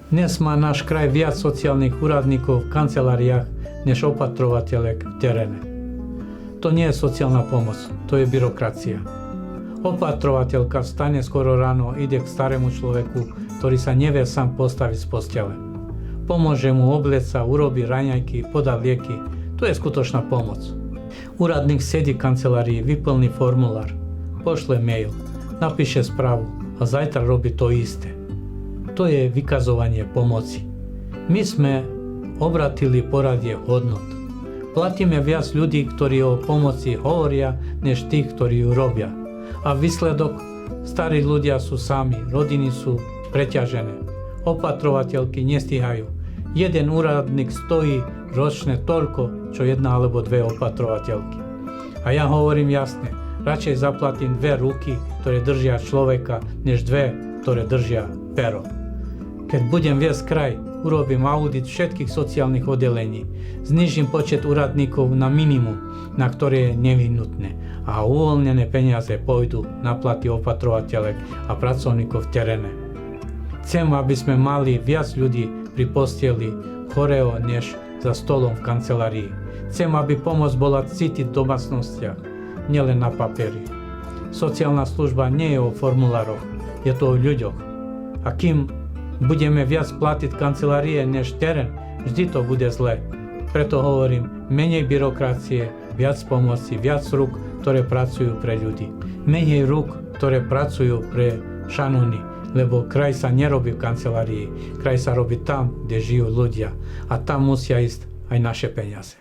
Dnes má náš kraj viac sociálnych úradníkov v kanceláriách než opatrovateľek v teréne. To nie je sociálna pomoc, to je byrokracia. Opatrovateľka vstane skoro ráno, ide k starému človeku, ktorý sa nevie sám postaviť z postele. Pomôže mu obliecť sa, urobí raňajky, podá lieky. To je skutočná pomoc. Úradník sedí v kancelárii, vyplní formulár, pošle mail, napíše správu a zajtra robí to isté. To je vykazovanie pomoci. My sme obratili poradie hodnot. Platíme viac ľudí, ktorí o pomoci hovoria, než tých, ktorí ju robia. A výsledok, starí ľudia sú sami, rodiny sú preťažené. Opatrovateľky nestíhajú. Jeden úradník stojí ročne toľko, čo jedna alebo dve opatrovateľky. A ja hovorím jasne, radšej zaplatím 2 ruky, ktoré držia človeka, než 2, ktoré držia pero. Keď budem viesť kraj, urobím audit všetkých sociálnych oddelení, znížim počet úradníkov na minimum, na ktoré je nevyhnutné a uvoľnené peniaze pôjdu na platy opatrovateľek a pracovníkov v teréne. Chcem, aby sme mali viac ľudí pri posteli chorého než za stolom v kancelárii. Chcem, aby pomoc bola cítiť v domácnostiach, nielen na papieri. Sociálna služba nie je o formulároch, je to o ľuďoch. A kým budeme viac platiť kancelárie než terén, vždy to bude zle. Preto hovorím, menej byrokracie, viac pomoci, viac rúk, ktoré pracujú pre ľudí. Menej rúk, ktoré pracujú pre šanóny, lebo kraj sa nerobí v kancelárii. Kraj sa robí tam, kde žijú ľudia. A tam musia ísť aj naše peniaze.